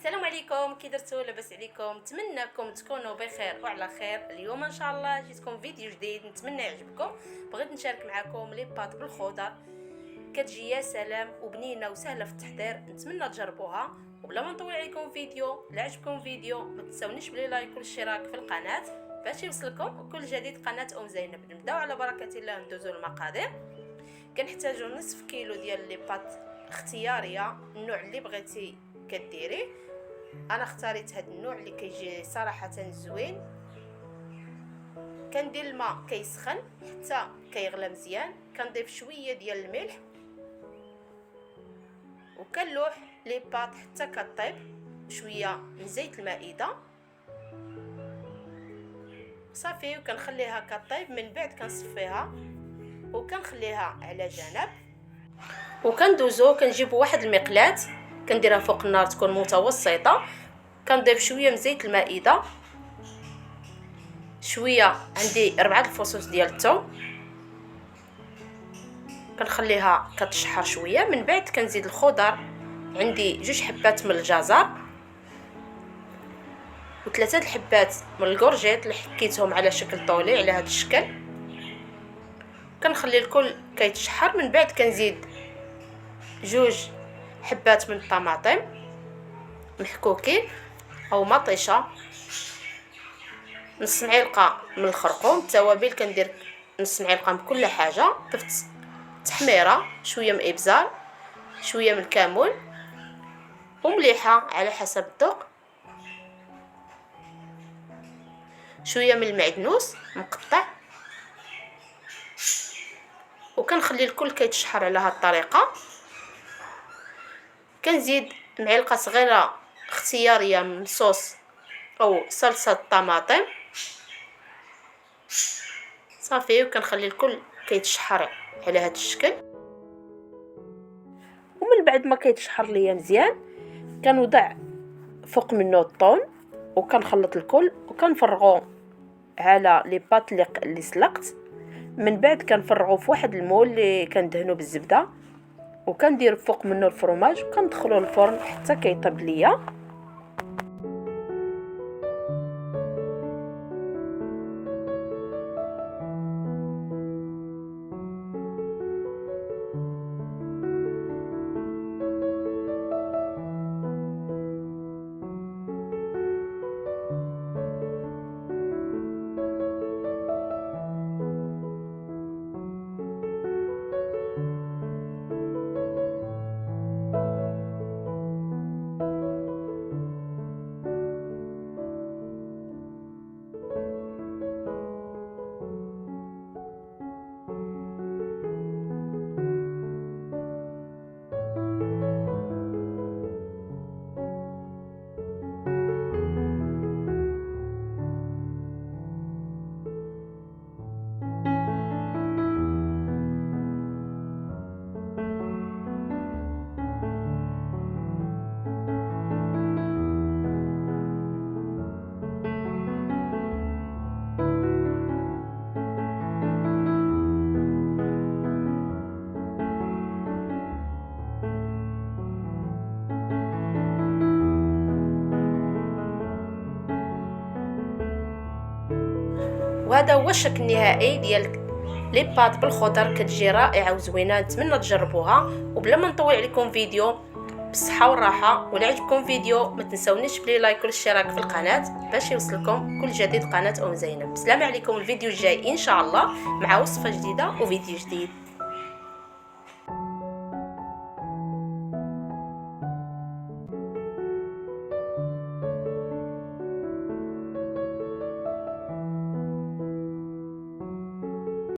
السلام عليكم، كي درتو؟ لاباس عليكم؟ نتمنىكم تكونوا بخير وعلى خير. اليوم ان شاء الله جيتكم فيديو جديد، نتمنى يعجبكم. بغيت نشارك معكم لي بات بالخضر، كتجي يا سلام وبنينه وسهله في التحضير. نتمنى تجربوها. وبلا ما نطول عليكم فيديو، لا عجبكم فيديو ما تنساونيش بلي لايك والاشتراك في القناه باش يوصلكم كل جديد. قناه زينب. نبداو على بركه الله، ندوزو المقادير. كنحتاجو نصف كيلو ديال لي بات اختياريه، النوع اللي بغيتي كديريه. انا اختاريت هذا النوع اللي كيجي صراحه زوين. كندير الماء كيسخن حتى كيغلى مزيان، كنضيف شويه ديال الملح وكنلوح لي بات حتى كطيب. شويه من زيت المائده صافي، وكنخليها كطيب. من بعد كنصفيها وكنخليها على جنب، وكندوزو كنجيبو واحد المقلاة كنديرها فوق النار تكون متوسطه. كنضيف شويه من زيت المائده، شويه عندي 4 الفصوص ديال الثوم، كنخليها كتشحر شويه. من بعد كنزيد الخضر، عندي 2 حبات من الجزر و3 الحبات من الكورجيت اللي حكيتهم على شكل طولي على هذا الشكل. كنخلي الكل كيتشحر. من بعد كنزيد 2 حبات من الطماطم محكوكين او مطيشه، نص معلقه من الخرقوم. التوابل كندير نص معلقه من كل حاجه. ضفت تحميره، شويه من ابزار، شويه من الكمون ومليحه على حسب الذوق، شويه من المعدنوس مقطع. وكنخلي الكل كيتشحر على هذه الطريقه. كنزيد معلقه صغيره اختياريه من صوص او صلصه الطماطم صافي، وكنخلي الكل كيتشحر على هذا الشكل. ومن بعد ما كيتشحر ليا مزيان كنوضع فوق منه الطون وكنخلط الكل وكنفرغو على لي بات اللي سلقت. من بعد كنفرغو في واحد المول اللي كندهنو بالزبده وكندير فوق منه الفرماج وكندخلو الفرن حتى كيطيب ليا. وهذا هو الشكل النهائي ديال لي بات بالخضر. كتجي رائعه وزوينه، نتمنى تجربوها. وبلا ما نطول عليكم فيديو، بالصحه والراحه. ولا عجبكم فيديو ما تنساونيش بلي لايك والاشتراك في القناه باش يوصلكم كل جديد. قناه زينب. السلام عليكم. الفيديو الجاي ان شاء الله مع وصفه جديده وفيديو جديد.